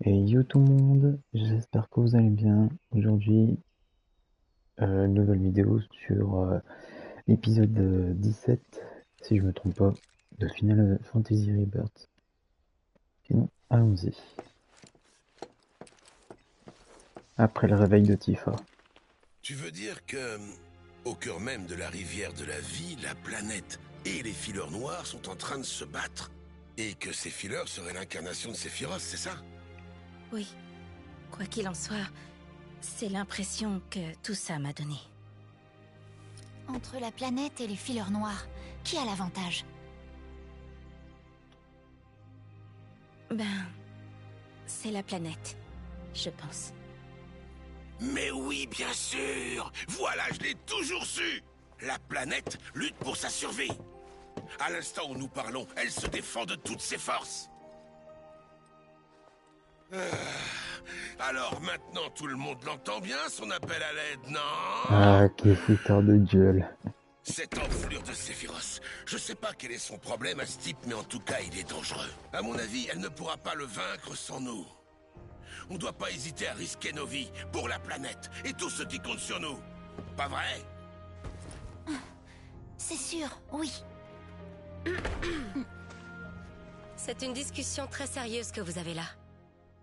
Et yo tout le monde, j'espère que vous allez bien. Aujourd'hui, nouvelle vidéo sur l'épisode 17, si je me trompe pas, de Final Fantasy Rebirth. Sinon, allons-y. Après le réveil de Tifa. Tu veux dire que, au cœur même de la rivière de la vie, la planète et les fileurs noirs sont en train de se battre? Et que ces fileurs seraient l'incarnation de Sephiroth, c'est ça? Oui. Quoi qu'il en soit, c'est l'impression que tout ça m'a donné. Entre la planète et les fileurs noirs, qui a l'avantage? Ben, c'est la planète, je pense. Mais oui, bien sûr! Voilà, je l'ai toujours su! La planète lutte pour sa survie. À l'instant où nous parlons, elle se défend de toutes ses forces. Alors maintenant, tout le monde l'entend bien, son appel à l'aide, non? Ah, quel fouteur de gueule. Cette enflure de Sephiroth, je sais pas quel est son problème à ce type, mais en tout cas, il est dangereux. À mon avis, elle ne pourra pas le vaincre sans nous. On doit pas hésiter à risquer nos vies pour la planète et tout ce qui compte sur nous. Pas vrai? C'est sûr, oui. C'est une discussion très sérieuse que vous avez là.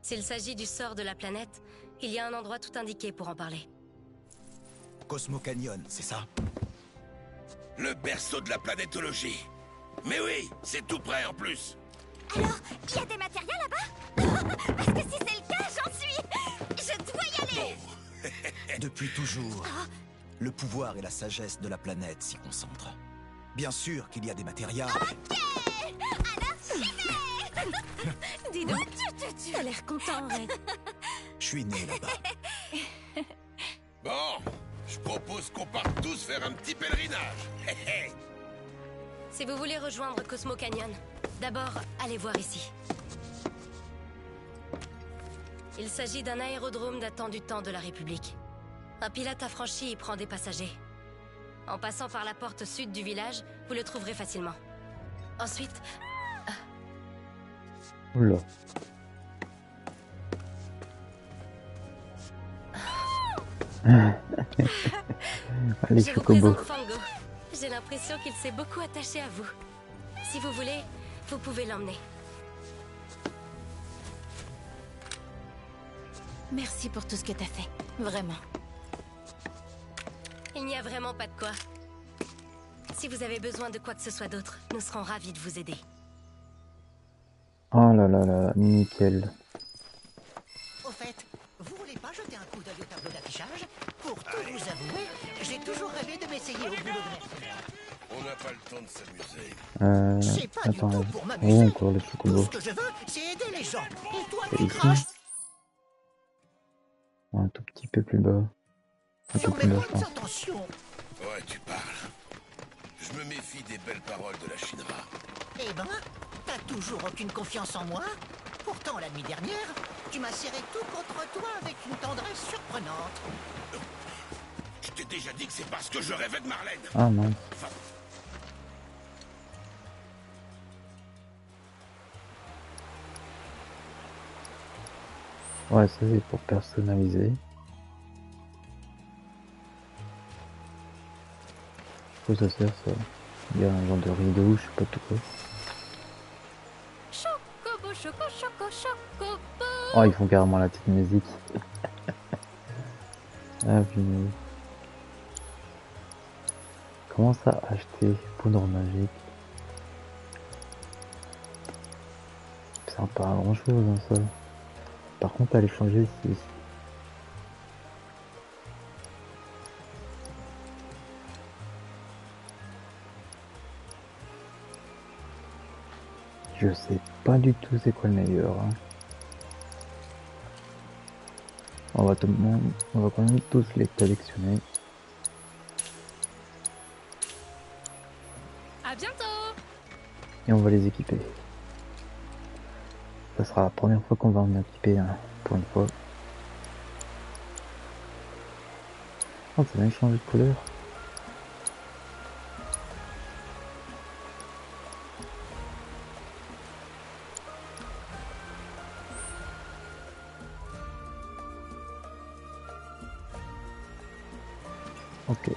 S'il s'agit du sort de la planète, il y a un endroit tout indiqué pour en parler. Cosmo Canyon, c'est ça? Le berceau de la planétologie. Mais oui, c'est tout près en plus. Alors, il y a des matériaux là-bas? Parce que si c'est le cas, j'en suis. Je dois y aller. Depuis toujours, le pouvoir et la sagesse de la planète s'y concentrent. Bien sûr qu'il y a des matériaux. Ok. Alors, j'y vais. Dis donc, tu as l'air content, Red. Je suis né là-bas. Bon, je propose qu'on parte tous faire un petit pèlerinage. Si vous voulez rejoindre Cosmo Canyon, d'abord, allez voir ici. Il s'agit d'un aérodrome datant du temps de la République. Un pilote affranchi y prend des passagers. En passant par la porte sud du village, vous le trouverez facilement. Ensuite, Oula. Allez, je vous Chocobo. présente Fango. J'ai l'impression qu'il s'est beaucoup attaché à vous. Si vous voulez, vous pouvez l'emmener. Merci pour tout ce que t'as fait. Vraiment. Il n'y a vraiment pas de quoi. Si vous avez besoin de quoi que ce soit d'autre, nous serons ravis de vous aider. Oh là là là, nickel. Au fait, vous voulez pas jeter un coup d'œil au tableau d'affichage? Pour tout vous avouer, j'ai toujours rêvé de m'essayer au boulot de mercenaire. On n'a pas le temps de s'amuser. C'est pas du Attends, tout pour où m'amuser. encore le Tout Chocobo? ce que je veux, c'est aider les gens. Et toi, C'est tu ici? craches Un tout petit peu plus bas. Un peu sur plus mes bas, je bonnes pense. intentions. Ouais, tu parles. Je me méfie des belles paroles de la Shinra. Eh ben, t'as toujours aucune confiance en moi. Pourtant, la nuit dernière, tu m'as serré tout contre toi avec une tendresse surprenante. Je t'ai déjà dit que c'est parce que je rêvais de Marlène. Ah non. Enfin, Ouais, ça c'est pour personnaliser. Quoi ça sert ça? Il y a un genre de rideau, je sais pas tout quoi. Chocobo, choco, choco, chocobo. Oh, ils font carrément la petite musique. Ah punaise. Comment ça acheter poudre magique? Ça sert pas à grand chose hein, ça. Par contre, aller changer ici. Je sais pas du tout c'est quoi le meilleur. Hein. On va quand même tous les collectionner. À bientôt. Et on va les équiper. Ça sera la première fois qu'on va en équiper un, pour une fois. Oh, ça vient de changer de couleur. Ok.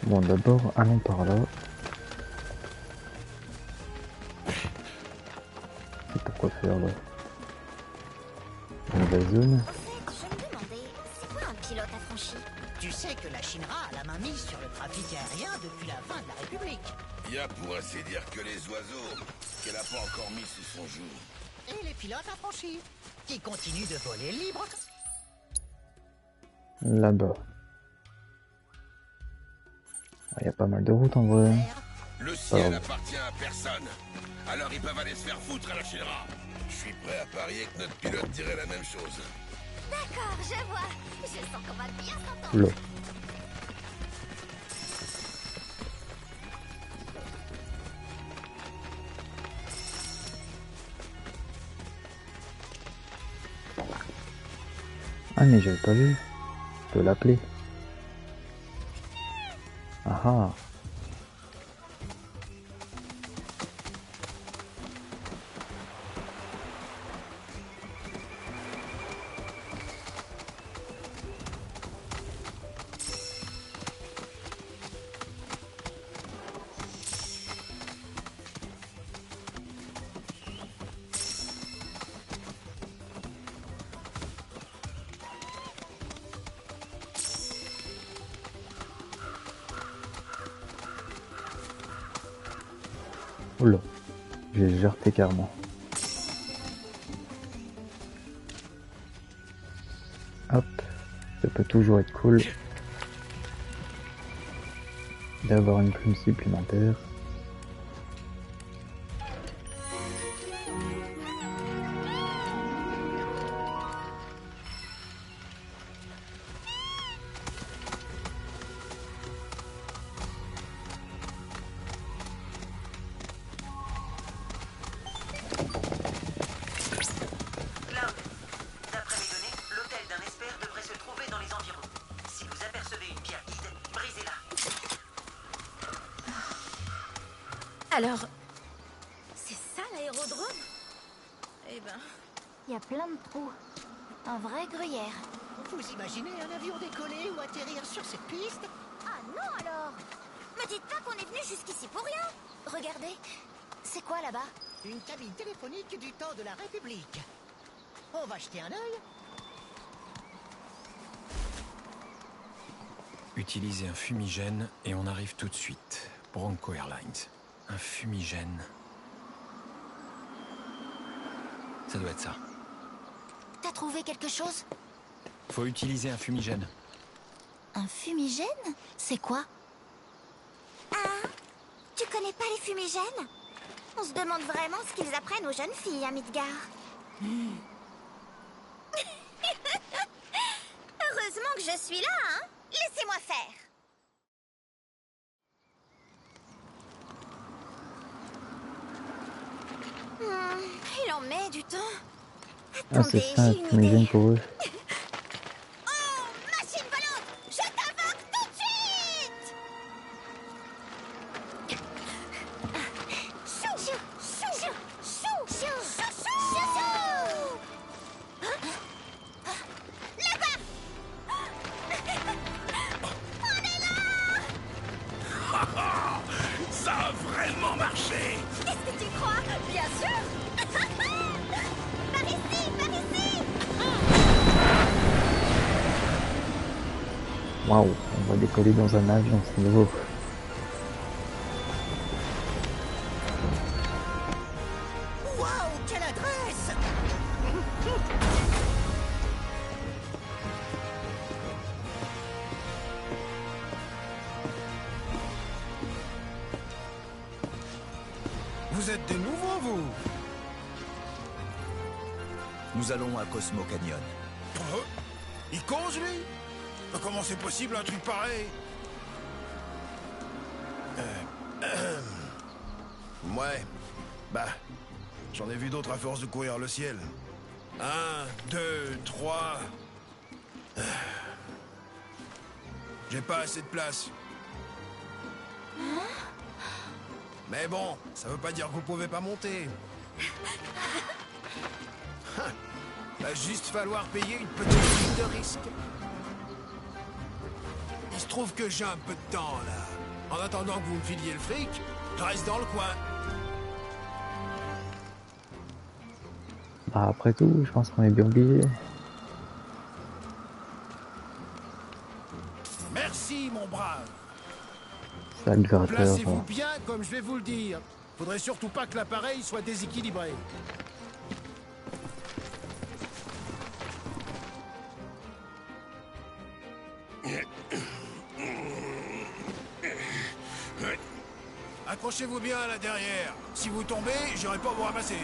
Bon, d'abord, allons par là. C'est pourquoi faire là? Une nouvelle zone. Au fait, je me demandais, c'est quoi un pilote affranchi? Tu sais que la Shinra a la main mise sur le trafic aérien depuis la fin de la République. Il y a pour ainsi dire que les oiseaux qu'elle n'a pas encore mis sous son joug. Et les pilotes affranchis, qui continuent de voler libre. Là-bas. Il y a pas mal de routes en vrai. Le ciel appartient à personne. Alors ils peuvent aller se faire foutre à la Shinra. Je suis prêt à parier que notre pilote dirait la même chose. D'accord, je vois. Je sens qu'on va bien s'entendre. Là. Ah mais j'avais pas vu. Je peux l'appeler. Ah ah. Oula, j'ai jarté carrément. Hop, ça peut toujours être cool d'avoir une plume supplémentaire. D'après mes données, l'hôtel d'un expert devrait se trouver dans les environs. Si vous apercevez une pierre vide, brisez-la. Alors, c'est ça l'aérodrome? Eh ben, Il y a plein de trous. Un vrai gruyère. Vous imaginez un avion décoller ou atterrir sur cette piste? Ah non alors! Me dites pas qu'on est venu jusqu'ici pour rien! Regardez, c'est quoi là-bas? Une cabine téléphonique du temps de la République. On va jeter un œil. Utilisez un fumigène et on arrive tout de suite. Bronco Airlines. Un fumigène. Ça doit être ça. T'as trouvé quelque chose? Faut utiliser un fumigène. Un fumigène? C'est quoi? Ah, tu connais pas les fumigènes? On se demande vraiment ce qu'ils apprennent aux jeunes filles à Midgar. Heureusement que je suis là, hein? Laissez-moi faire. Il en met du temps. Ah c'est Attendez, ça, un j'ai une fumigène idée. pour eux. Oh, machine volante! Je t'invoque tout de suite! Chou, chou, chou, chou, chou, chou, chou, chou, chou. Là-bas! On est là! Ça a vraiment marché. Qu'est-ce que tu crois? Bien sûr! Par ici, par ici! Waouh, on va décoller dans un avion, c'est nouveau. Waouh, quelle adresse! Vous êtes des nouveaux, vous? Nous allons à Cosmo Canyon. Il cause, lui? Comment c'est possible, un truc pareil? Ouais. Bah, j'en ai vu d'autres à force de courir le ciel. 1, 2, 3... J'ai pas assez de place. Mais bon, ça veut pas dire que vous pouvez pas monter. Va juste falloir payer une petite prime de risque. se trouve que j'ai un peu de temps, là. En attendant que vous me filiez le fric, je reste dans le coin. Bah, après tout, je pense qu'on est bien obligé. Merci, mon brave. Ça, le gratteur. Placez-vous bien comme je vais vous le dire. Faudrait surtout pas que l'appareil soit déséquilibré. Accrochez-vous bien là derrière. Si vous tombez, j'irai pas vous ramasser.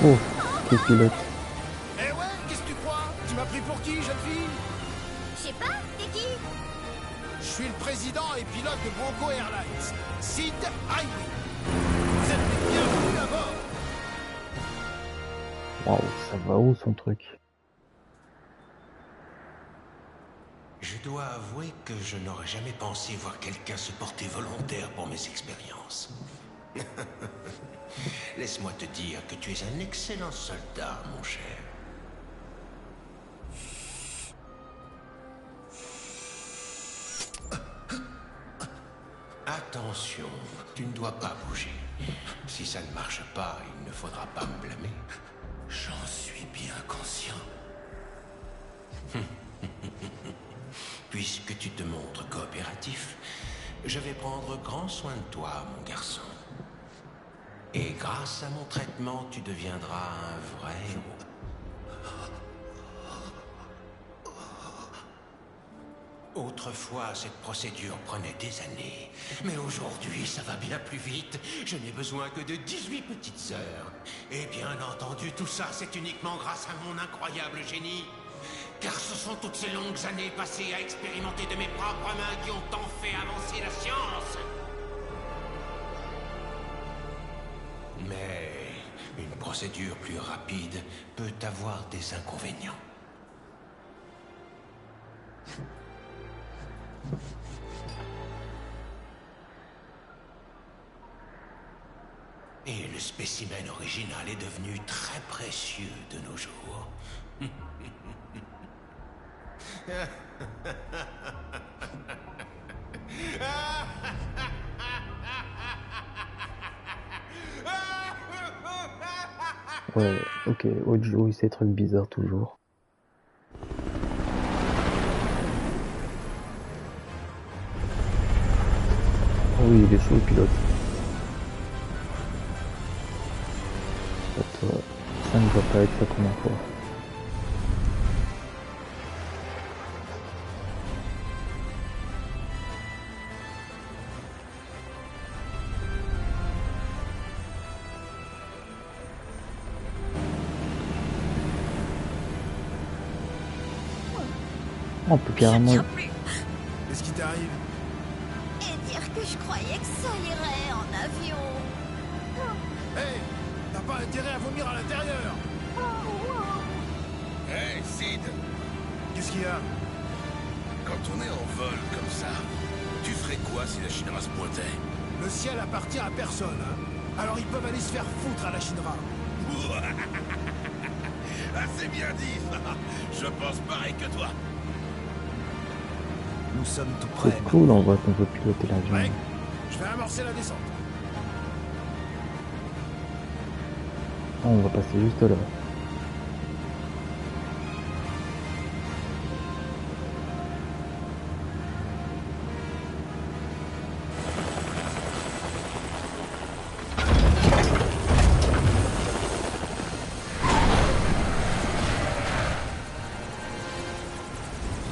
Oh, le pilote. Eh ouais, qu'est-ce que tu crois? Tu m'as pris pour qui, jeune fille? Je sais pas, t'es qui? Je suis le président et pilote de Bronco Airlines, Sid Highway. Vous êtes les bienvenus à bord. Waouh, ça va où son truc? Je dois avouer que je n'aurais jamais pensé voir quelqu'un se porter volontaire pour mes expériences. Laisse-moi te dire que tu es un excellent soldat, mon cher. Attention, tu ne dois pas bouger. Si ça ne marche pas, il ne faudra pas me blâmer. J'en suis bien conscient. Puisque tu te montres coopératif, je vais prendre grand soin de toi, mon garçon. Et grâce à mon traitement, tu deviendras un vrai héros. Autrefois, cette procédure prenait des années. Mais aujourd'hui, ça va bien plus vite. Je n'ai besoin que de 18 petites sœurs. Et bien entendu, tout ça, c'est uniquement grâce à mon incroyable génie. Car ce sont toutes ces longues années passées à expérimenter de mes propres mains qui ont tant fait avancer la science. Mais une procédure plus rapide peut avoir des inconvénients. Et le spécimen original est devenu très précieux de nos jours. Ouais, ok, Ojo, il sait trucs bizarres toujours. Oh oui, il est chaud le pilote. Ça ne va pas être la première fois. On peut carrément... Qu'est-ce qui t'arrive? Et dire que je croyais que ça irait en avion. Hey, t'as pas intérêt à vomir à l'intérieur. Hey, Sid! Qu'est-ce qu'il y a? Quand on est en vol comme ça, tu ferais quoi si la Shinra se pointait? Le ciel appartient à personne, hein. Alors ils peuvent aller se faire foutre à la Shinra. Ah, c'est bien dit, ça. Je pense pareil que toi. Nous sommes tout prêts. C'est cool en vrai qu'on peut piloter l'avion. Mec, je vais amorcer la descente. Ah, on va passer juste là.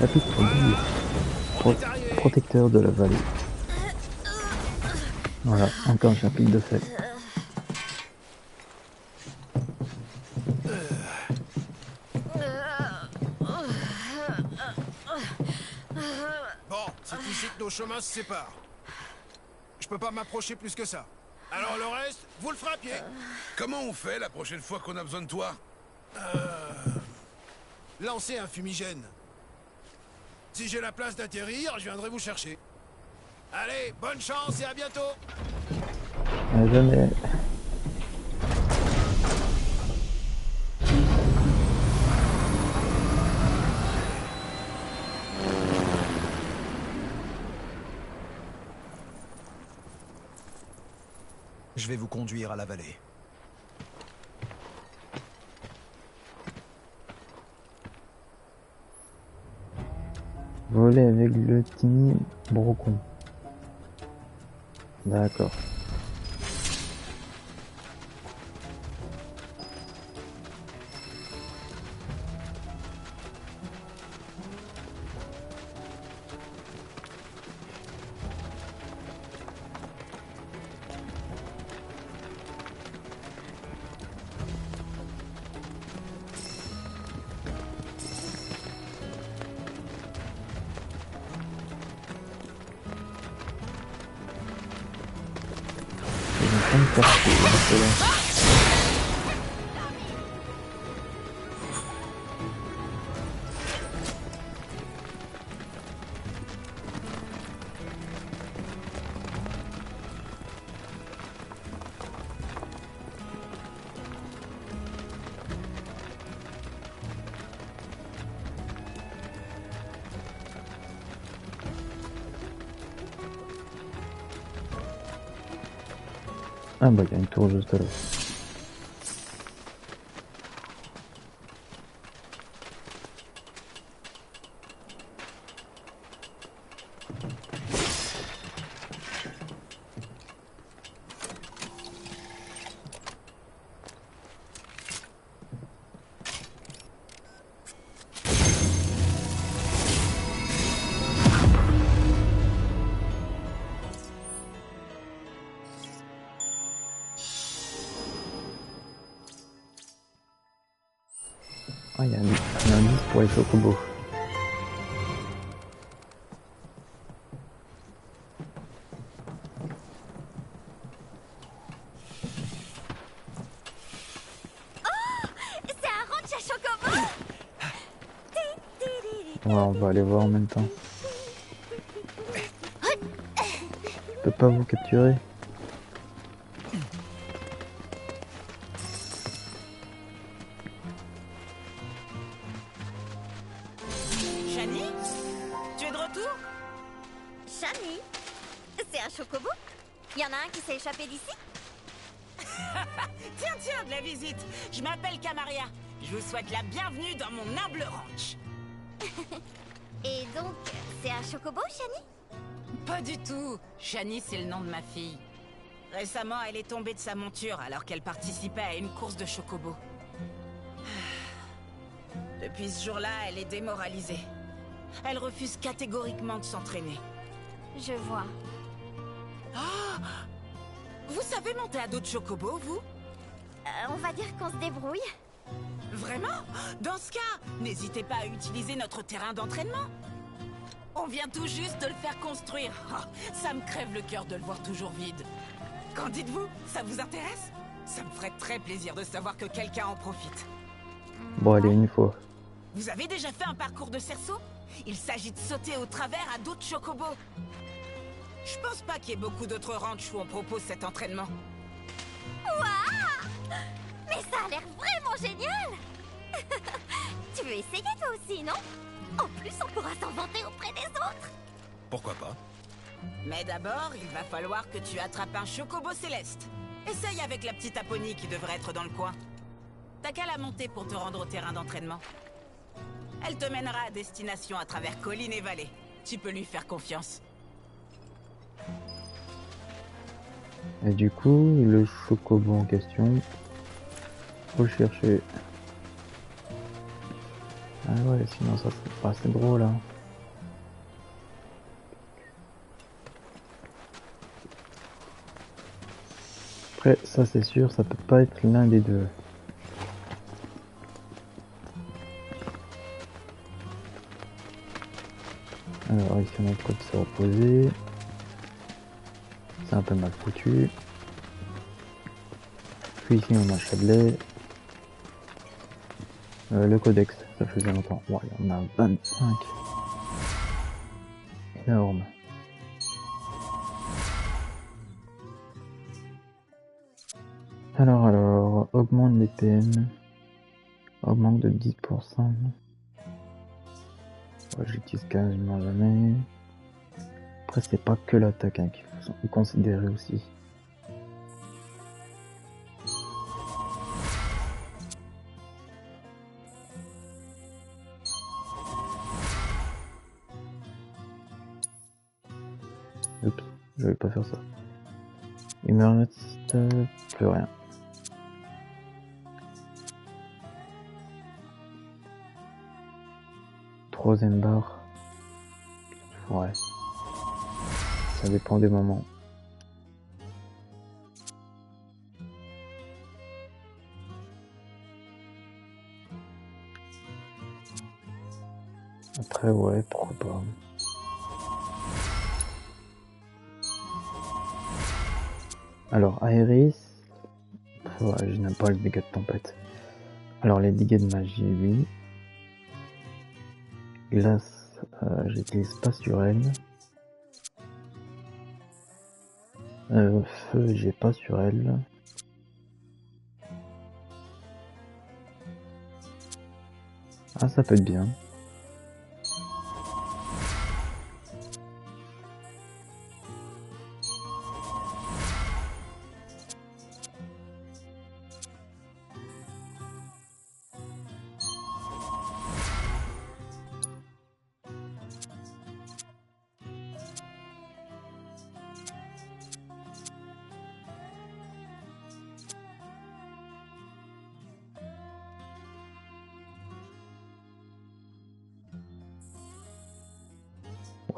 La petite protecteur de la vallée. Voilà, encore un chapitre de fait. Bon, c'est ici que nos chemins se séparent. Je peux pas m'approcher plus que ça. Alors le reste, vous le ferez à pied. Comment on fait la prochaine fois qu'on a besoin de toi? Lancez un fumigène. Si j'ai la place d'atterrir, je viendrai vous chercher. Allez, bonne chance et à bientôt. À jamais. Je vais vous conduire à la vallée. Voler avec le Timmy Brocon. D'accord. Ah bah il y a une tour juste là. Ah, il y a un indice pour les chocobos. C'est un ranch à chocobo. Ouais, on va aller voir en même temps. Je peux pas vous capturer. Shani, tu es de retour? Shani, c'est un chocobo? Y en a un qui s'est échappé d'ici? Tiens, de la visite. Je m'appelle Camaria. Je vous souhaite la bienvenue dans mon humble ranch. Et donc, c'est un chocobo, Shani? Pas du tout. Shani, c'est le nom de ma fille. Récemment, elle est tombée de sa monture alors qu'elle participait à une course de chocobo. Depuis ce jour-là, elle est démoralisée. Elle refuse catégoriquement de s'entraîner. Je vois. Vous savez monter à dos de chocobo, vous? On va dire qu'on se débrouille. Vraiment? Dans ce cas, n'hésitez pas à utiliser notre terrain d'entraînement. On vient tout juste de le faire construire. Ah, ça me crève le cœur de le voir toujours vide. Qu'en dites-vous? Ça vous intéresse? Ça me ferait très plaisir de savoir que quelqu'un en profite. Bon, allez, une fois. Vous avez déjà fait un parcours de cerceau? Il s'agit de sauter au travers à dos de chocobo. Je pense pas qu'il y ait beaucoup d'autres ranchs où on propose cet entraînement. Waouh! Mais ça a l'air vraiment génial! Tu veux essayer toi aussi, non? En plus, on pourra s'en vanter auprès des autres. Pourquoi pas? Mais d'abord, il va falloir que tu attrapes un chocobo céleste. Essaye avec la petite Aponie qui devrait être dans le coin. T'as qu'à la monter pour te rendre au terrain d'entraînement. Elle te mènera à destination à travers collines et vallées. Tu peux lui faire confiance. Et du coup, le chocobo en question, faut le chercher. Ah ouais, sinon ça serait pas assez drôle, hein. Après, ça c'est sûr, ça peut pas être l'un des deux. Alors ici on a le code se reposer. C'est un peu mal foutu. Puis ici on a Chadley. Le codex, ça faisait longtemps. Ouais, il y en a 25. Énorme. Alors, augmente les PM. Augmente de 10%. Ouais, j'utilise quasiment jamais. Après, c'est pas que l'attaque hein, qu'il faut considérer aussi. Oups, je vais pas faire ça. Il me reste plus rien. Troisième barre. Ouais. Ça dépend des moments. Après, ouais, pourquoi pas. Alors, Aéris. Ouais, je n'aime pas les dégâts de tempête. Alors, les dégâts de magie, oui. Glace, j'utilise pas sur elle. Feu, j'ai pas sur elle. Ah, ça peut être bien.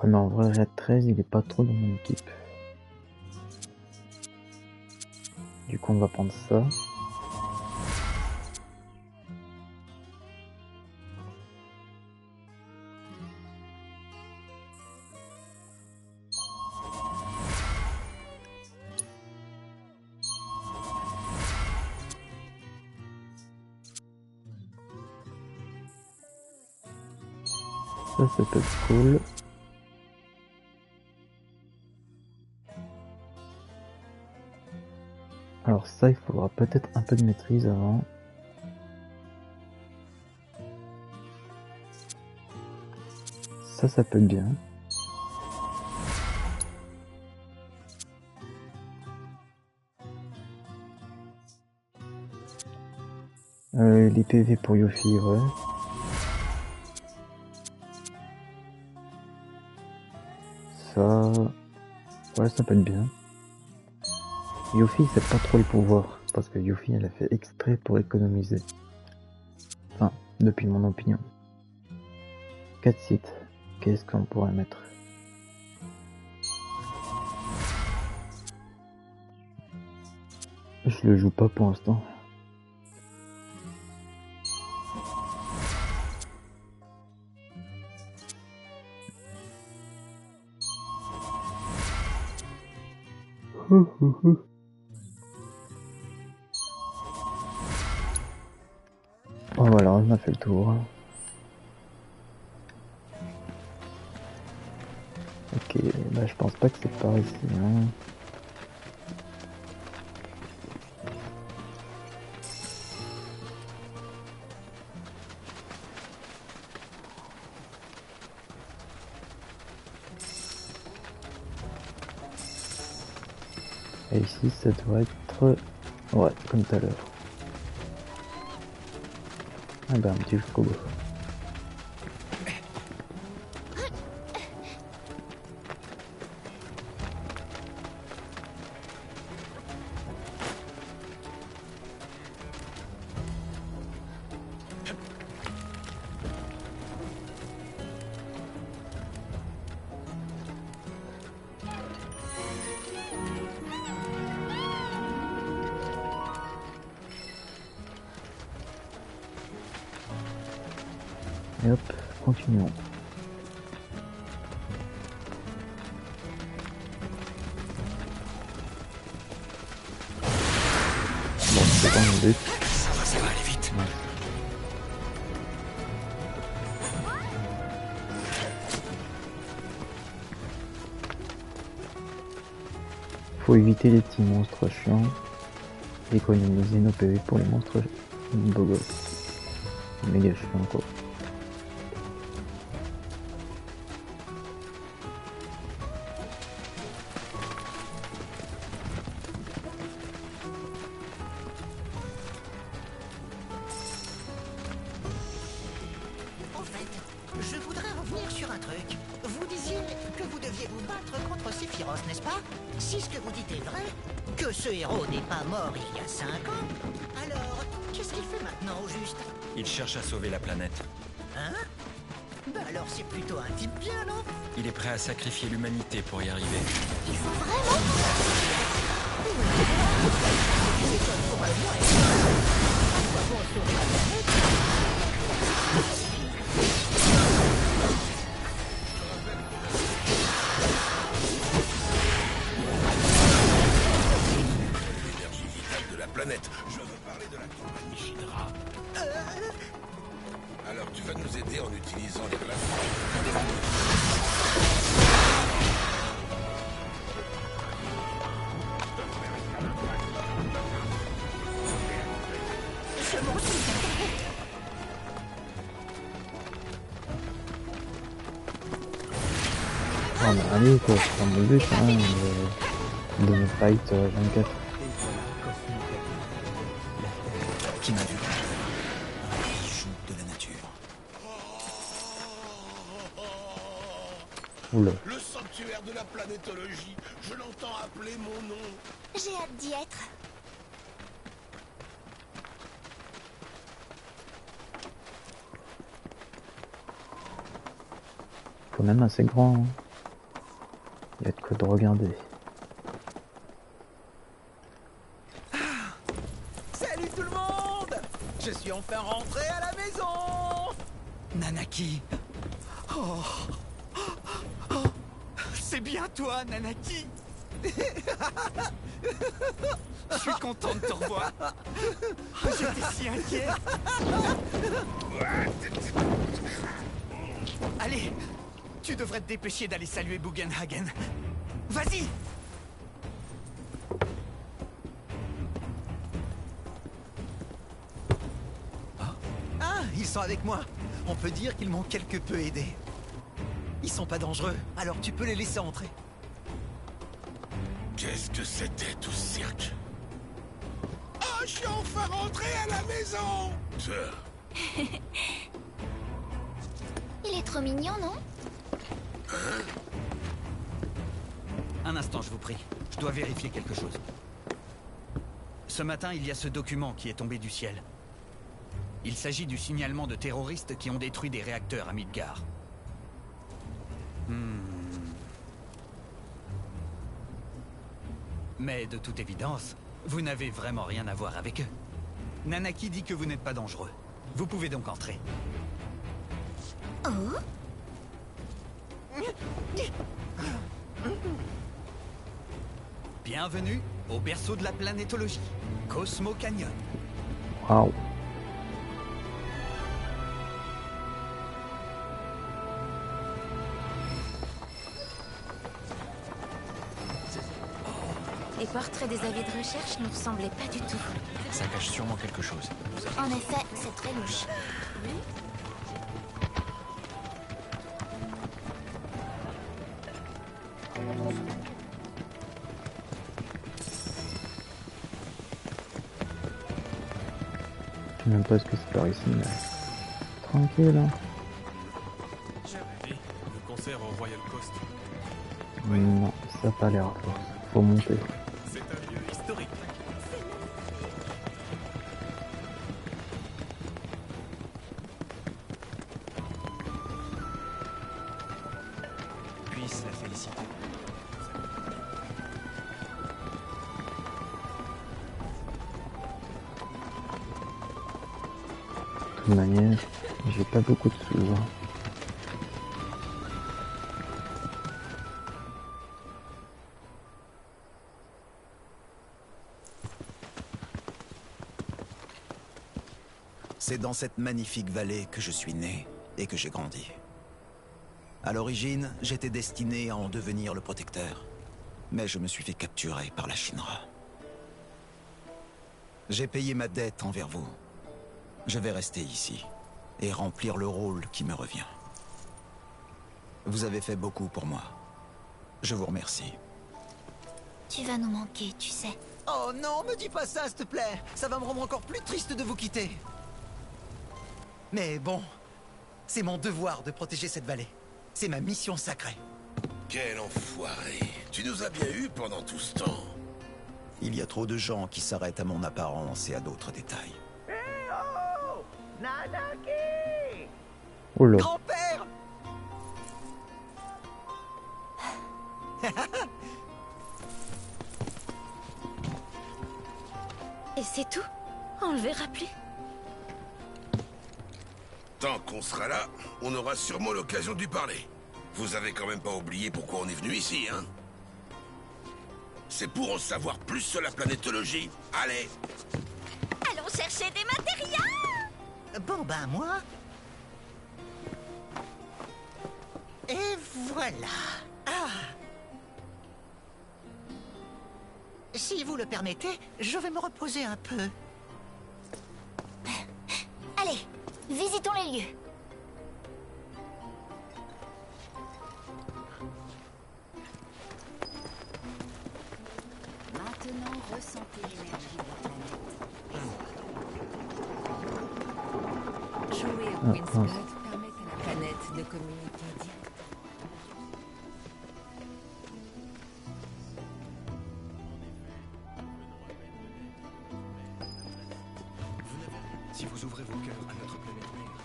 Ouais, mais en vrai, Red 13, il est pas trop dans mon équipe. Du coup, on va prendre ça. Ça peut être cool. Alors ça, il faudra peut-être un peu de maîtrise avant. Ça peut être bien. Les PV pour Yuffie, ouais. Ça... Ouais, ça peut être bien. Yuffie, c'est pas trop le pouvoir, parce que Yuffie, elle a fait exprès pour économiser. Enfin, depuis mon opinion. 4 sites. Qu'est-ce qu'on pourrait mettre? Je le joue pas pour l'instant. Oh voilà, on a fait le tour. Ok, bah je pense pas que c'est par ici. Hein. Et ici, ça doit être... Ouais, comme tout à l'heure. Ah bah un petit jusqu'au bout. Et hop, continuons. Bon, c'est pas mon but. Ça va aller vite. Ouais. Faut éviter les petits monstres chiants. Économiser nos PV pour les monstres beaux gosses. Méga chiants quoi. En fait, je voudrais revenir sur un truc. Vous disiez que vous deviez vous battre contre Sephiroth, n'est-ce pas? Si ce que vous dites est vrai, que ce héros n'est pas mort il y a 5 ans, alors qu'est-ce qu'il fait maintenant au juste? Il cherche à sauver la planète. Hein? Bah alors c'est plutôt un type bien, non? Il est prêt à sacrifier l'humanité pour y arriver. Il faut vraiment... Tu étonnes probablement. À quoi bon sauver la planète? L'énergie vitale de la planète. Je veux parler de la compagnie Shinra. Alors tu vas nous aider en utilisant les plateformes. Je m'en souviens. Ah bah allez quoi, c'est pas mon but hein, de me fight 24. Qui m'a vu? Un bijou de la nature. Oula. Le sanctuaire de la planétologie. Je l'entends appeler mon nom. J'ai hâte d'y être. Quand même assez grand. Hein. Il y a de quoi de regarder. Salut tout le monde! Je suis enfin rentré à la maison! Nanaki! Oh. Oh. C'est bien toi, Nanaki! Je suis content de te revoir! Oh, j'étais si inquiet! Allez! Tu devrais te dépêcher d'aller saluer Bugenhagen. Vas-y! Ah, ils sont avec moi. On peut dire qu'ils m'ont quelque peu aidé. Ils sont pas dangereux, alors tu peux les laisser entrer. Qu'est-ce que c'était tout ce cirque? Oh, je suis enfin rentré à la maison. Il est trop mignon, non? Un instant, je vous prie. Je dois vérifier quelque chose. Ce matin, il y a ce document qui est tombé du ciel. Il s'agit du signalement de terroristes qui ont détruit des réacteurs à Midgar. Mais de toute évidence, vous n'avez vraiment rien à voir avec eux. Nanaki dit que vous n'êtes pas dangereux. Vous pouvez donc entrer. Oh? Bienvenue au berceau de la planétologie, Cosmo Canyon. Waouh. Les portraits des avis de recherche ne ressemblaient pas du tout. Ça cache sûrement quelque chose. En effet, c'est très louche. Je sais même pas ce que c'est par ici, mais... Tranquille, hein. Le concert au Royal Coast. Non, ça a pas l'air. Faut monter. C'est un lieu historique. Puisse la féliciter. De toute manière, j'ai pas beaucoup de sous. Hein. C'est dans cette magnifique vallée que je suis né et que j'ai grandi. À l'origine, j'étais destiné à en devenir le protecteur. Mais je me suis fait capturer par la Shinra. J'ai payé ma dette envers vous. Je vais rester ici et remplir le rôle qui me revient. Vous avez fait beaucoup pour moi. Je vous remercie. Tu vas nous manquer, tu sais. Oh non, me dis pas ça, s'il te plaît. Ça va me rendre encore plus triste de vous quitter. Mais bon, c'est mon devoir de protéger cette vallée. C'est ma mission sacrée. Quel enfoiré. Tu nous as bien eu pendant tout ce temps. Il y a trop de gens qui s'arrêtent à mon apparence et à d'autres détails. Hé oh Nanaki Oh là. Grand-père Et c'est tout? On le verra plus? Tant qu'on sera là, on aura sûrement l'occasion de lui parler. Vous avez quand même pas oublié pourquoi on est venu ici, hein? C'est pour en savoir plus sur la planétologie. Allez! Allons chercher des matériaux! Bon ben moi... Et voilà. Ah. Si vous le permettez, je vais me reposer un peu. Allez, visitons les lieux. Maintenant, ressentez l'énergie de la planète. Jouer au Queen's permet à la planète de communiquer directement. Si vous ouvrez vos cœurs à notre planète mère,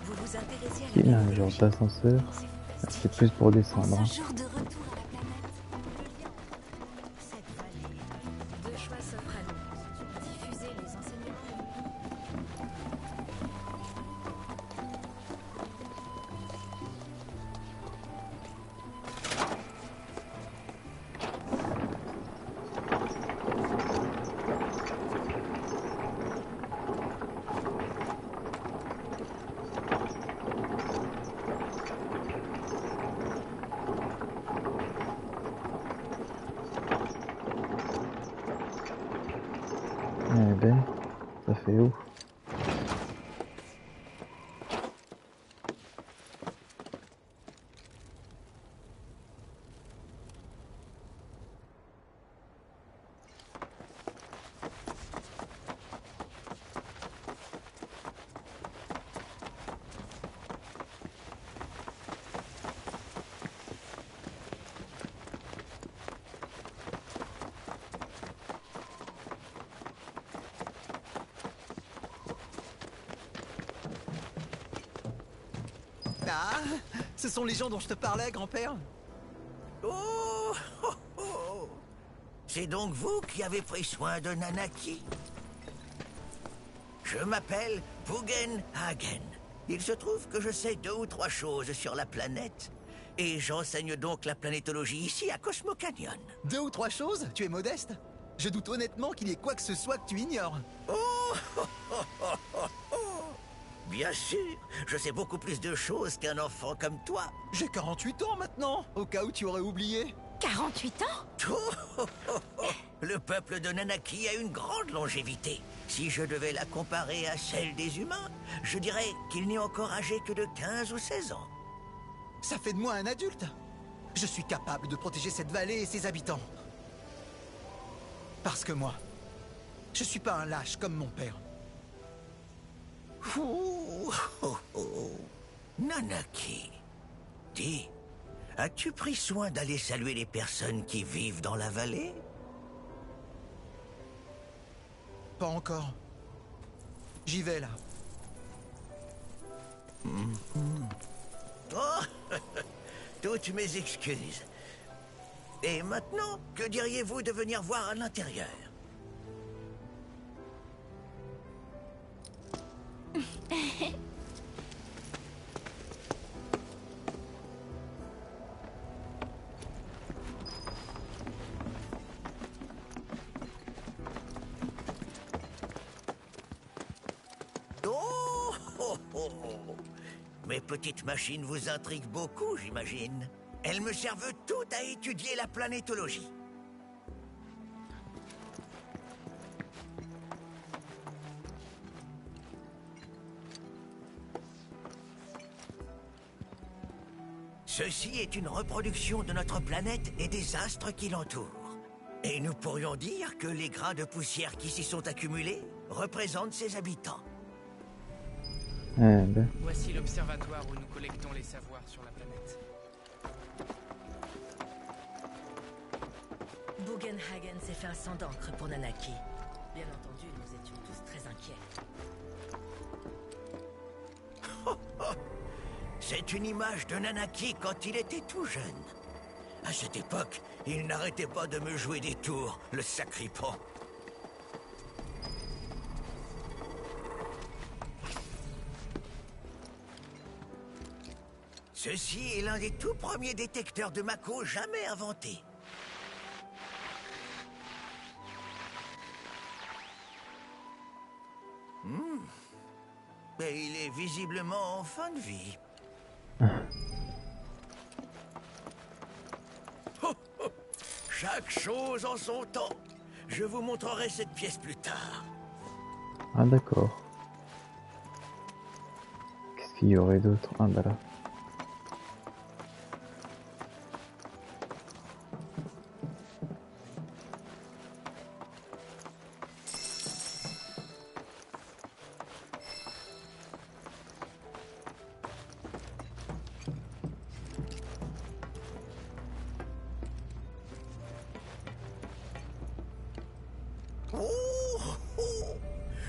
vous vous intéressez à Il y a un genre d'ascenseur. C'est plus pour descendre. ce jour de retour à la planète. Cette vallée. Deux choix s'offrent à nous. Diffuser les enseignements. Eh ben, ça fait ouf. Ah, ce sont les gens dont je te parlais, grand-père. Oh, oh, oh. C'est donc vous qui avez pris soin de Nanaki. Je m'appelle Bugen Hagen. Il se trouve que je sais 2 ou 3 choses sur la planète. Et j'enseigne donc la planétologie ici à Cosmo Canyon. 2 ou 3 choses? Tu es modeste? Je doute honnêtement qu'il y ait quoi que ce soit que tu ignores. Oh, oh, oh, oh, oh, oh. Bien sûr, je sais beaucoup plus de choses qu'un enfant comme toi. J'ai 48 ans maintenant, au cas où tu aurais oublié. 48 ans? Oh, oh, oh, oh. Le peuple de Nanaki a une grande longévité. Si je devais la comparer à celle des humains, je dirais qu'il n'est encore âgé que de 15 ou 16 ans. Ça fait de moi un adulte. Je suis capable de protéger cette vallée et ses habitants. Parce que moi, je suis pas un lâche comme mon père. Oh, oh, oh. Nanaki, dis, as-tu pris soin d'aller saluer les personnes qui vivent dans la vallée? Pas encore. J'y vais là. Oh, toutes mes excuses. Et maintenant, que diriez-vous de venir voir à l'intérieur? Oh, oh, oh, oh. Mes petites machines vous intriguent beaucoup, j'imagine. Elles me servent toutes à étudier la planétologie. Ceci est une reproduction de notre planète et des astres qui l'entourent. Et nous pourrions dire que les grains de poussière qui s'y sont accumulés représentent ses habitants. Voici l'observatoire où nous collectons les savoirs sur la planète. Bugenhagen s'est fait un sang d'encre pour Nanaki. Bien entendu, nous étions tous très inquiets. C'est une image de Nanaki quand il était tout jeune. À cette époque, il n'arrêtait pas de me jouer des tours, le sacripant. Ceci est l'un des tout premiers détecteurs de Mako jamais inventés. Mais il est visiblement en fin de vie. Chaque chose en son temps. Je vous montrerai cette pièce plus tard. Ah d'accord. Qu'est-ce qu'il y aurait d'autre? Ah bah là.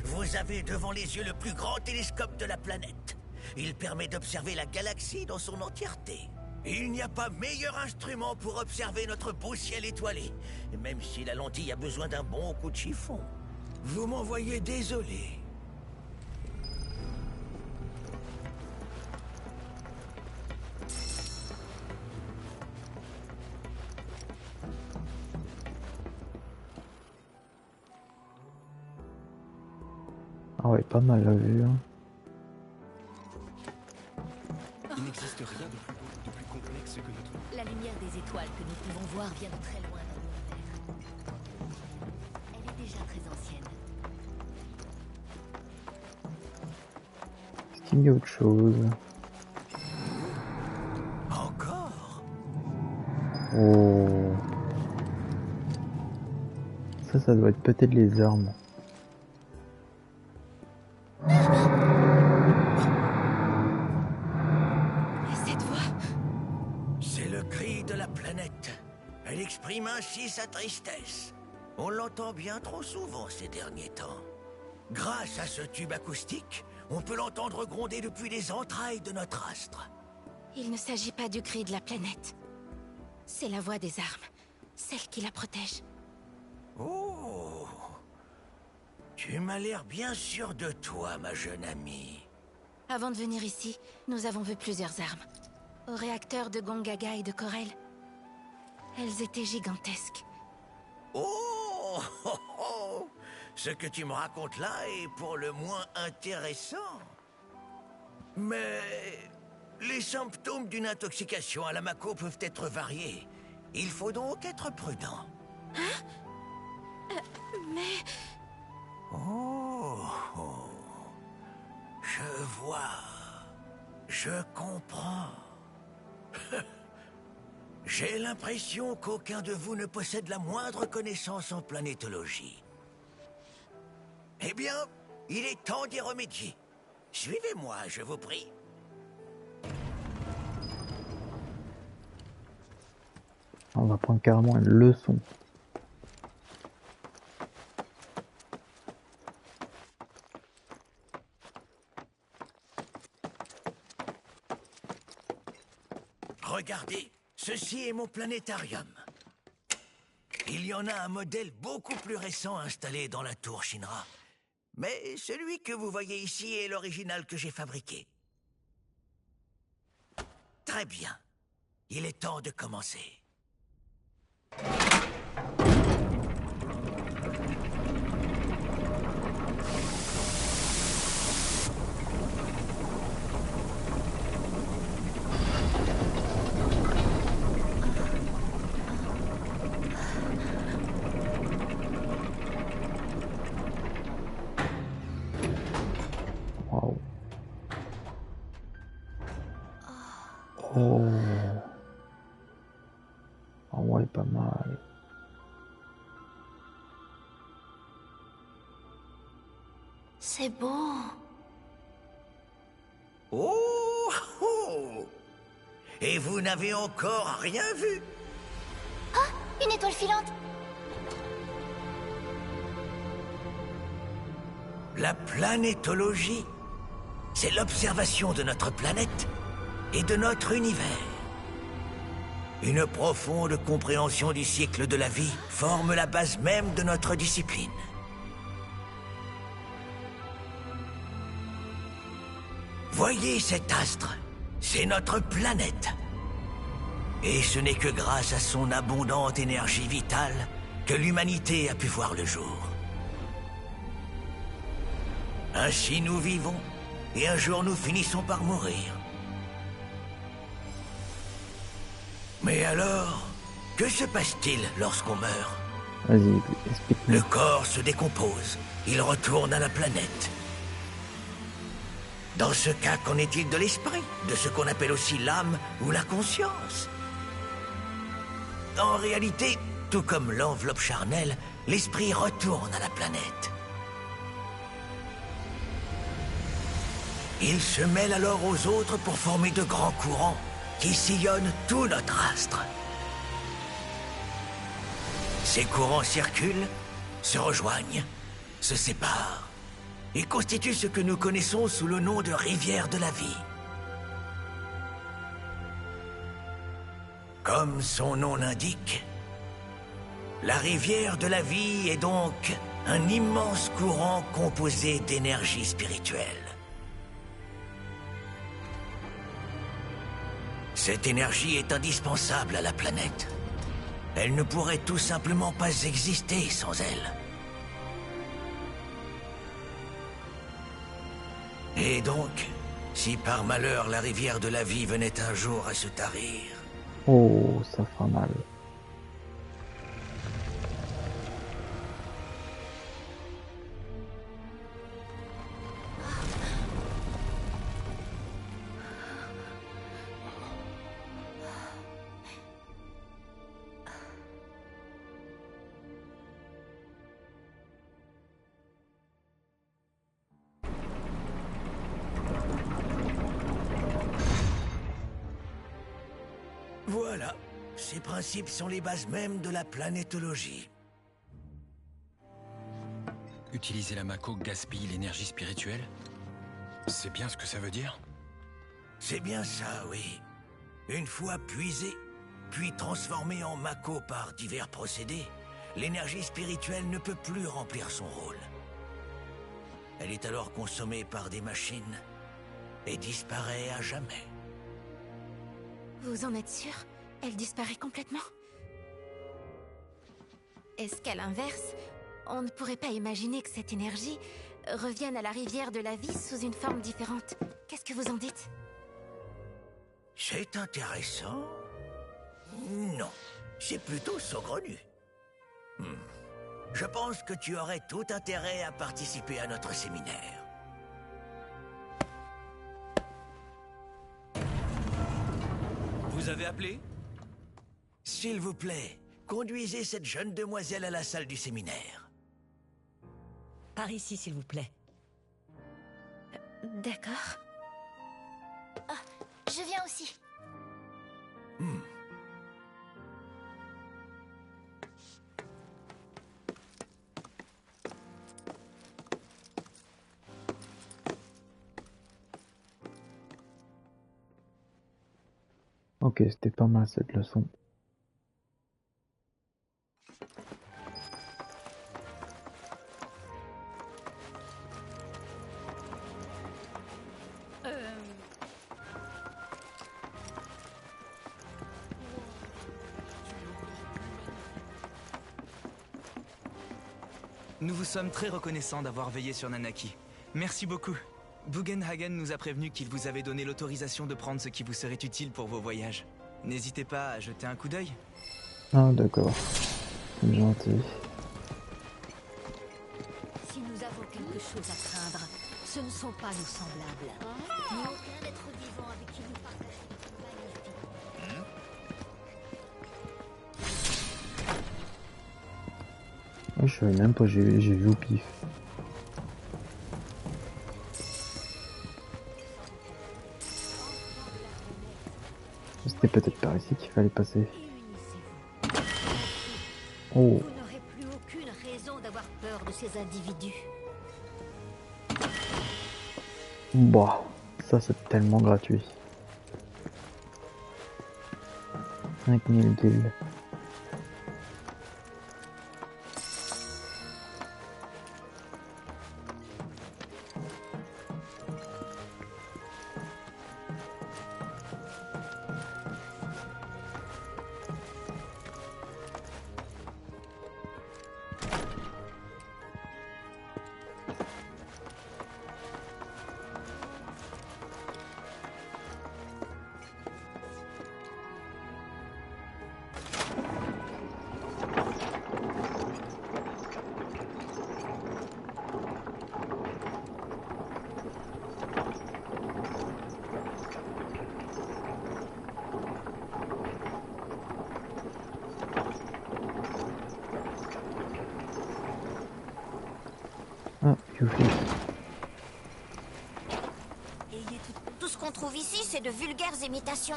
Vous avez devant les yeux le plus grand télescope de la planète. Il permet d'observer la galaxie dans son entièreté. Il n'y a pas meilleur instrument pour observer notre beau ciel étoilé, même si la lentille a besoin d'un bon coup de chiffon. Vous m'en voyez désolé. Ah ouais, pas mal la vue. Hein. Il n'existe rien de plus beau, de plus complexe que notre... La lumière des étoiles que nous pouvons voir vient de très loin dans l'univers. Elle est déjà très ancienne. Est-ce qu'il y a autre chose? Encore? Oh. Ça doit être peut-être les armes. Cette voix, c'est le cri de la planète. Elle exprime ainsi sa tristesse. On l'entend bien trop souvent ces derniers temps. Grâce à ce tube acoustique, on peut l'entendre gronder depuis les entrailles de notre astre. Il ne s'agit pas du cri de la planète. C'est la voix des armes, celle qui la protège. Oh! Tu m'as l'air bien sûr de toi, ma jeune amie. Avant de venir ici, nous avons vu plusieurs armes. Au réacteur de Gongaga et de Corel. Elles étaient gigantesques. Oh, oh, oh! Ce que tu me racontes là est pour le moins intéressant. Mais les symptômes d'une intoxication à la Mako peuvent être variés. Il faut donc être prudent. Hein? Mais... Oh, oh. Je vois. Je comprends. J'ai l'impression qu'aucun de vous ne possède la moindre connaissance en planétologie. Eh bien, il est temps d'y remédier. Suivez-moi, je vous prie. On va prendre carrément une leçon. Regardez, ceci est mon planétarium. Il y en a un modèle beaucoup plus récent installé dans la tour Shinra. Mais celui que vous voyez ici est l'original que j'ai fabriqué. Très bien. Il est temps de commencer. Oh. mal. C'est beau. Oh, oh. Et vous n'avez encore rien vu? Ah, une étoile filante. La planétologie, c'est l'observation de notre planète et de notre univers. Une profonde compréhension du cycle de la vie forme la base même de notre discipline. Voyez cet astre, c'est notre planète. Et ce n'est que grâce à son abondante énergie vitale que l'humanité a pu voir le jour. Ainsi nous vivons, et un jour nous finissons par mourir. Mais alors, que se passe-t-il lorsqu'on meurt? Vas-y, explique-moi. Le corps se décompose, il retourne à la planète. Dans ce cas, qu'en est-il de l'esprit, de ce qu'on appelle aussi l'âme ou la conscience? En réalité, tout comme l'enveloppe charnelle, l'esprit retourne à la planète. Il se mêle alors aux autres pour former de grands courants qui sillonnent tout notre astre. Ces courants circulent, se rejoignent, se séparent et constituent ce que nous connaissons sous le nom de rivière de la vie. Comme son nom l'indique, la rivière de la vie est donc un immense courant composé d'énergie spirituelle. Cette énergie est indispensable à la planète. Elle ne pourrait tout simplement pas exister sans elle. Et donc, si par malheur la rivière de la vie venait un jour à se tarir... Oh, ça fera mal. Voilà, ces principes sont les bases mêmes de la planétologie. Utiliser la Mako gaspille l'énergie spirituelle? C'est bien ce que ça veut dire? C'est bien ça, oui. Une fois puisée, puis transformée en Mako par divers procédés, l'énergie spirituelle ne peut plus remplir son rôle. Elle est alors consommée par des machines et disparaît à jamais. Vous en êtes sûr? Elle disparaît complètement? Est-ce qu'à l'inverse, on ne pourrait pas imaginer que cette énergie revienne à la rivière de la vie sous une forme différente? Qu'est-ce que vous en dites? C'est intéressant. Non, c'est plutôt saugrenu. Je pense que tu aurais tout intérêt à participer à notre séminaire. Vous avez appelé? S'il vous plaît, conduisez cette jeune demoiselle à la salle du séminaire. Par ici, s'il vous plaît. D'accord. Ah, je viens aussi. Ok, c'était pas mal cette leçon. Nous vous sommes très reconnaissants d'avoir veillé sur Nanaki. Merci beaucoup. Bugenhagen nous a prévenu qu'il vous avait donné l'autorisation de prendre ce qui vous serait utile pour vos voyages. N'hésitez pas à jeter un coup d'œil. Ah d'accord, c'est gentil. Si nous avons quelque chose à craindre, ce ne sont pas nos semblables, ni aucun être vivant avec qui nous partageons une Je savais même pas, j'ai vu au pif. C'était peut-être par ici qu'il fallait passer. Oh. Vous n'aurez plus aucune raison d'avoir peur de ces individus. Bah, ça c'est tellement gratuit. 5000 guilds. Tout ce qu'on trouve ici, c'est de vulgaires imitations.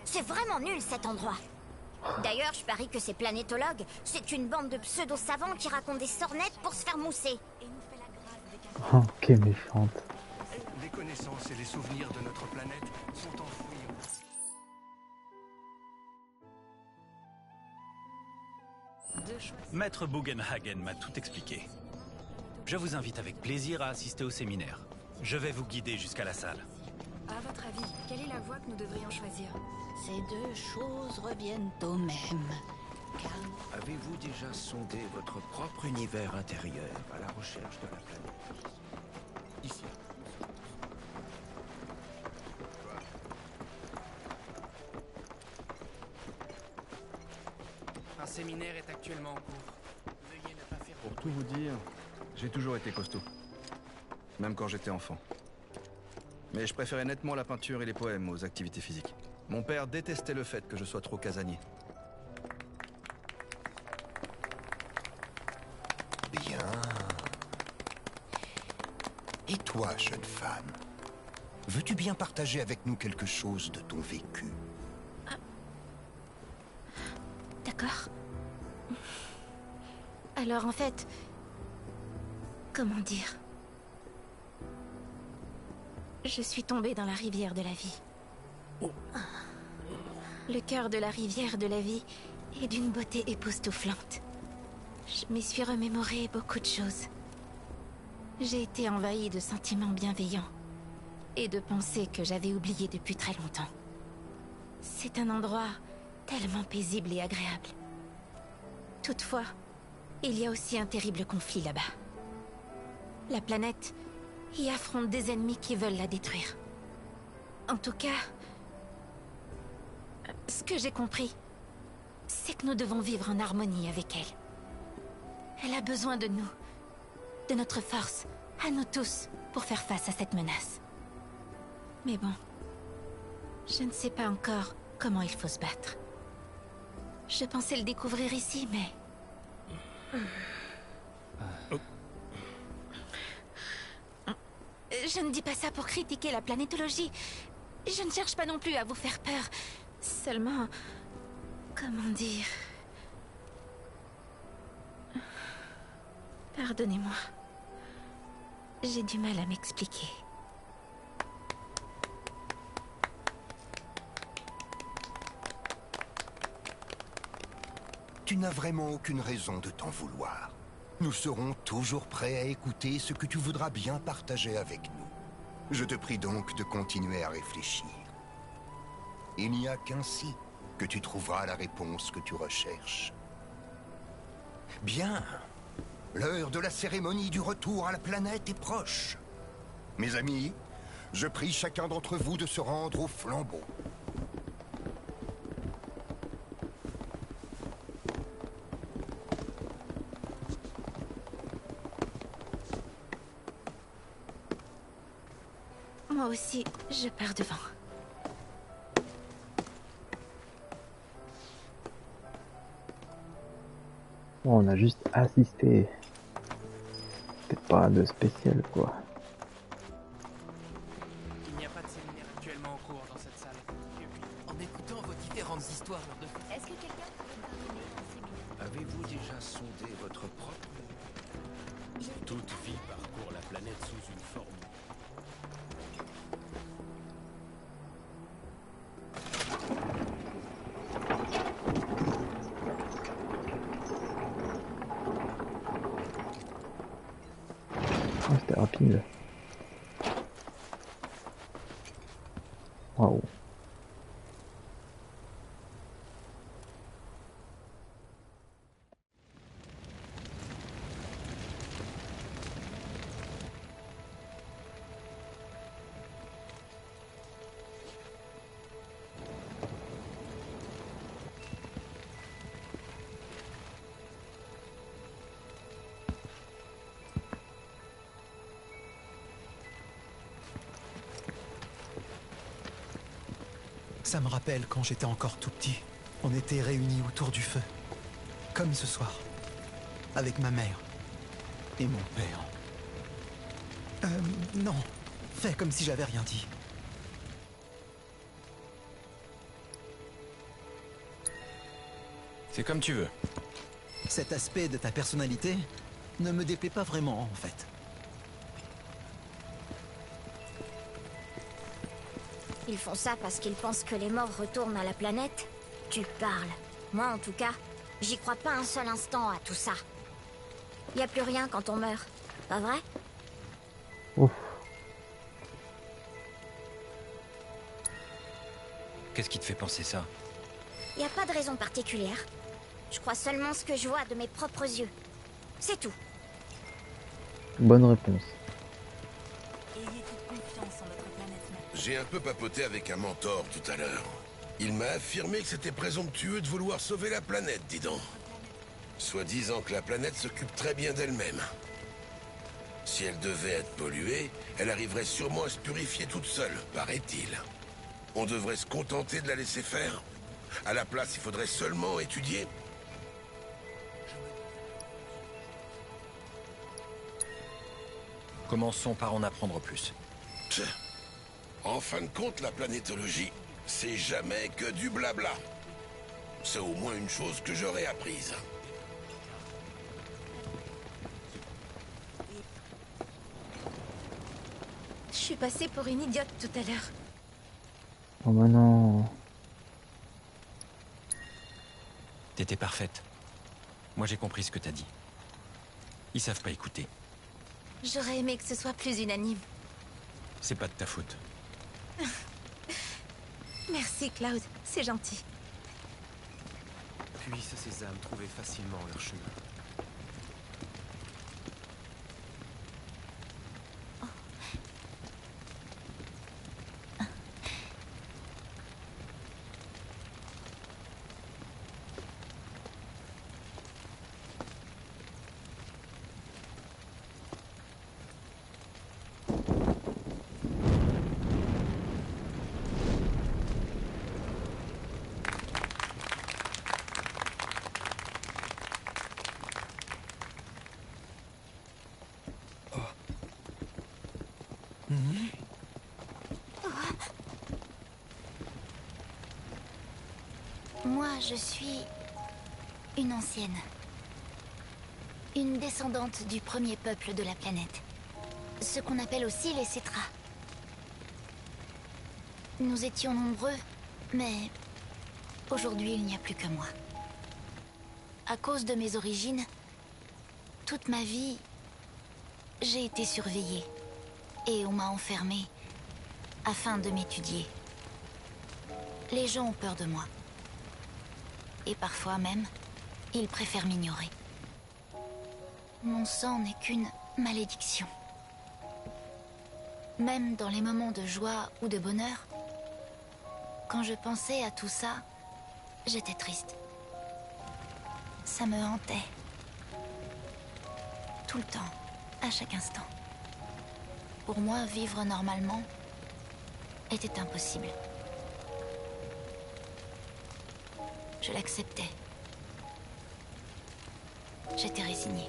C'est vraiment nul cet endroit. D'ailleurs, je parie que ces planétologues, c'est une bande de pseudo-savants qui racontent des sornettes pour se faire mousser. Oh, quelle méchante. Les connaissances et les souvenirs de notre planète sont enfouis. Maître Bugenhagen m'a tout expliqué. Je vous invite avec plaisir à assister au séminaire. Je vais vous guider jusqu'à la salle. À votre avis, quelle est la voie que nous devrions choisir? Ces deux choses reviennent au même. Avez-vous déjà sondé votre propre univers intérieur à la recherche de la planète? Ici. Un séminaire est actuellement en cours. Veuillez ne pas faire... Pour tout vous dire, j'ai toujours été costaud. Même quand j'étais enfant. Mais je préférais nettement la peinture et les poèmes aux activités physiques. Mon père détestait le fait que je sois trop casanier. Bien. Et toi, jeune femme, veux-tu bien partager avec nous quelque chose de ton vécu? D'accord. Alors en fait... Comment dire? Je suis tombée dans la rivière de la vie. Le cœur de la rivière de la vie est d'une beauté époustouflante. Je m'y suis remémoré beaucoup de choses. J'ai été envahie de sentiments bienveillants et de pensées que j'avais oubliées depuis très longtemps. C'est un endroit tellement paisible et agréable. Toutefois, il y a aussi un terrible conflit là-bas. La planète y affronte des ennemis qui veulent la détruire. En tout cas, ce que j'ai compris, c'est que nous devons vivre en harmonie avec elle. Elle a besoin de nous, de notre force, à nous tous, pour faire face à cette menace. Mais bon, je ne sais pas encore comment il faut se battre. Je pensais le découvrir ici, mais... Je ne dis pas ça pour critiquer la planétologie. Je ne cherche pas non plus à vous faire peur. Seulement... Comment dire... Pardonnez-moi. J'ai du mal à m'expliquer. Tu n'as vraiment aucune raison de t'en vouloir. Nous serons toujours prêts à écouter ce que tu voudras bien partager avec nous. Je te prie donc de continuer à réfléchir. Il n'y a qu'ainsi que tu trouveras la réponse que tu recherches. Bien. L'heure de la cérémonie du retour à la planète est proche. Mes amis, je prie chacun d'entre vous de se rendre au flambeau. Moi aussi, je pars devant. Bon, on a juste assisté. C'était pas de spécial, quoi. Il n'y a pas de séminaire actuellement en cours dans cette salle. En écoutant vos différentes histoires lors de... Est-ce que quelqu'un pourrait me parler d'un séminaire? Avez-vous déjà sondé votre propre... Toute vie parcourt la planète sous une forme. Oh, c'était rapide. Waouh. Ça me rappelle quand j'étais encore tout petit. On était réunis autour du feu. Comme ce soir. Avec ma mère. Et mon père. Non. Fais comme si j'avais rien dit. C'est comme tu veux. Cet aspect de ta personnalité ne me déplaît pas vraiment, en fait. Ils font ça parce qu'ils pensent que les morts retournent à la planète? Tu parles. Moi, en tout cas, j'y crois pas un seul instant à tout ça. Y a plus rien quand on meurt, pas vrai? Ouf. Qu'est-ce qui te fait penser ça? Y a pas de raison particulière. Je crois seulement ce que je vois de mes propres yeux. C'est tout. Bonne réponse. J'ai un peu papoté avec un mentor tout à l'heure. Il m'a affirmé que c'était présomptueux de vouloir sauver la planète, dis donc. Soi-disant que la planète s'occupe très bien d'elle-même. Si elle devait être polluée, elle arriverait sûrement à se purifier toute seule, paraît-il. On devrait se contenter de la laisser faire. À la place, il faudrait seulement étudier. Commençons par en apprendre plus. Tch. En fin de compte, la planétologie, c'est jamais que du blabla. C'est au moins une chose que j'aurais apprise. Je suis passée pour une idiote tout à l'heure. Oh bah non. T'étais parfaite. Moi j'ai compris ce que t'as dit. Ils savent pas écouter. J'aurais aimé que ce soit plus unanime. C'est pas de ta faute. Merci, Cloud. C'est gentil. Puissent ces âmes trouver facilement leur chemin. Moi, je suis une ancienne. Une descendante du premier peuple de la planète. Ce qu'on appelle aussi les Cétras. Nous étions nombreux, mais aujourd'hui, il n'y a plus que moi. À cause de mes origines, toute ma vie, j'ai été surveillée. Et on m'a enfermée afin de m'étudier. Les gens ont peur de moi. Et parfois même, ils préfèrent m'ignorer. Mon sang n'est qu'une malédiction. Même dans les moments de joie ou de bonheur, quand je pensais à tout ça, j'étais triste. Ça me hantait. Tout le temps, à chaque instant. Pour moi, vivre normalement était impossible. Je l'acceptais. je t'ai résigné.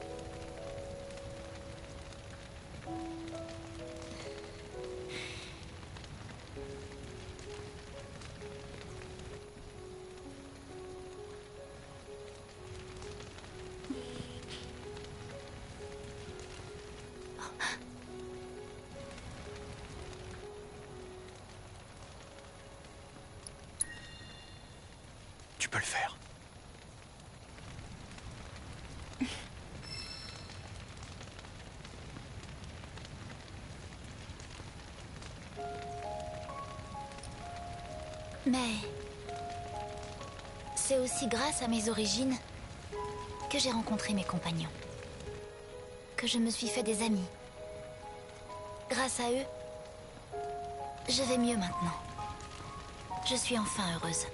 Tu peux le faire. Mais c'est aussi grâce à mes origines que j'ai rencontré mes compagnons, que je me suis fait des amis. Grâce à eux, je vais mieux maintenant. Je suis enfin heureuse.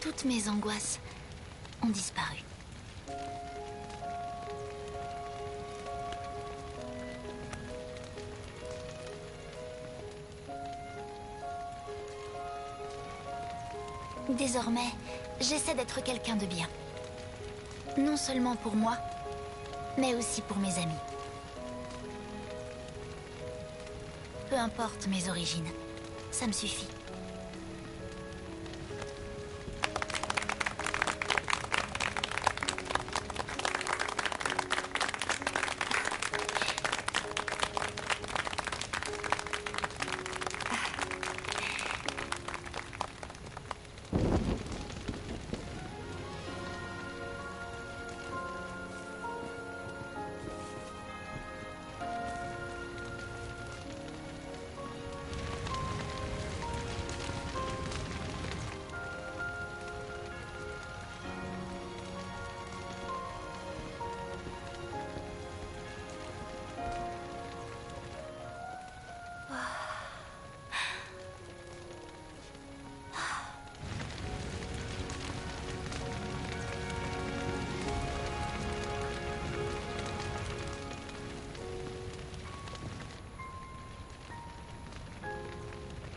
Toutes mes angoisses ont disparu. Désormais, j'essaie d'être quelqu'un de bien. Non seulement pour moi, mais aussi pour mes amis. Peu importe mes origines, ça me suffit.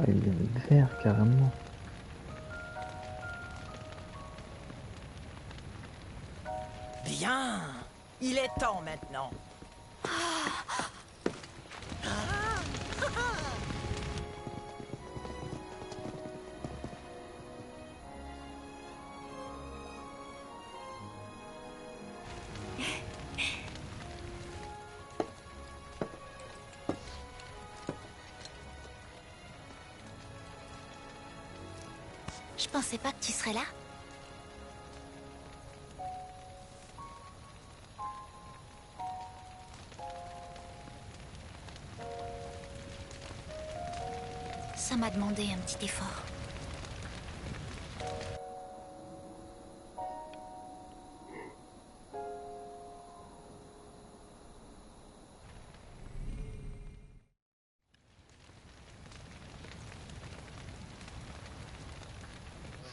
Ah, il est vert carrément. Bien. Il est temps maintenant. Je pensais pas que tu serais là. Ça m'a demandé un petit effort.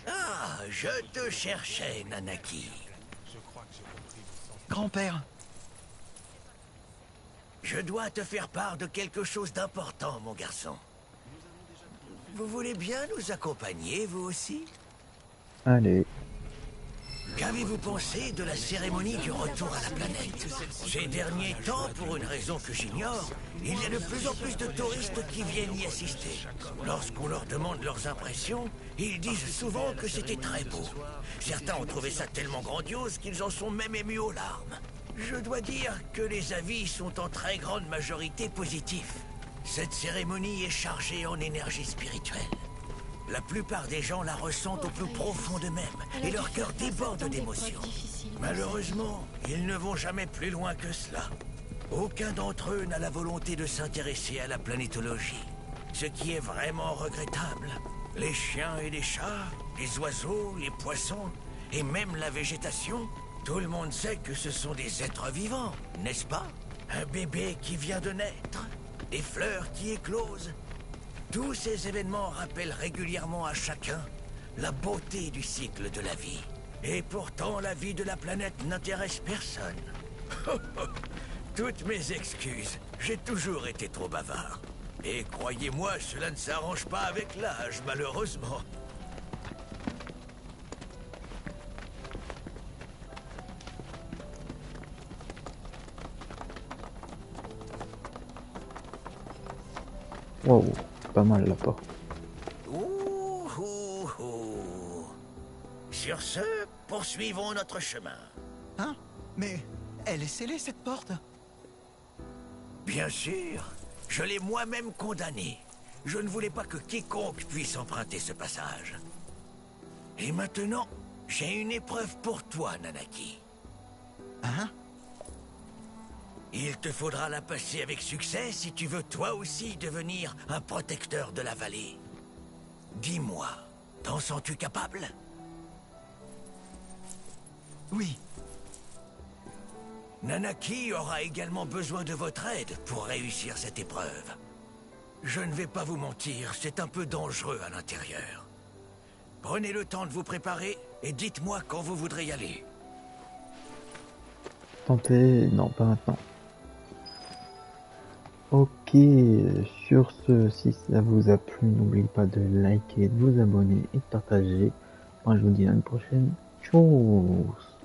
Ah, je te cherchais, Nanaki. Grand-père. Je dois te faire part de quelque chose d'important, mon garçon. Vous voulez bien nous accompagner, vous aussi? Allez. Qu'avez-vous pensé de la cérémonie du retour à la planète? Ces derniers temps, pour une raison que j'ignore, il y a de plus en plus de touristes qui viennent y assister. Lorsqu'on leur demande leurs impressions, ils disent souvent que c'était très beau. Certains ont trouvé ça tellement grandiose qu'ils en sont même émus aux larmes. Je dois dire que les avis sont en très grande majorité positifs. Cette cérémonie est chargée en énergie spirituelle. La plupart des gens la ressentent au plus profond d'eux-mêmes et leur cœur déborde d'émotions. Malheureusement, ils ne vont jamais plus loin que cela. Aucun d'entre eux n'a la volonté de s'intéresser à la planétologie. Ce qui est vraiment regrettable. Les chiens et les chats, les oiseaux, les poissons et même la végétation, tout le monde sait que ce sont des êtres vivants, n'est-ce pas? Un bébé qui vient de naître, des fleurs qui éclosent. Tous ces événements rappellent régulièrement à chacun la beauté du cycle de la vie. Et pourtant, la vie de la planète n'intéresse personne. Toutes mes excuses, j'ai toujours été trop bavard. Et croyez-moi, cela ne s'arrange pas avec l'âge, malheureusement. Wow, pas mal la porte. Sur ce, poursuivons notre chemin. Hein? Mais elle est scellée, cette porte? Bien sûr, je l'ai moi-même condamnée. Je ne voulais pas que quiconque puisse emprunter ce passage. Et maintenant, j'ai une épreuve pour toi, Nanaki. Hein? Il te faudra la passer avec succès si tu veux toi aussi devenir un protecteur de la vallée. Dis-moi, t'en sens-tu capable? Oui. Nanaki aura également besoin de votre aide pour réussir cette épreuve. Je ne vais pas vous mentir, c'est un peu dangereux à l'intérieur. Prenez le temps de vous préparer et dites-moi quand vous voudrez y aller. Tentez... Non, pas maintenant. Ok, sur ce, si ça vous a plu, n'oubliez pas de liker, de vous abonner et de partager. Moi je vous dis à une prochaine. Tchuss.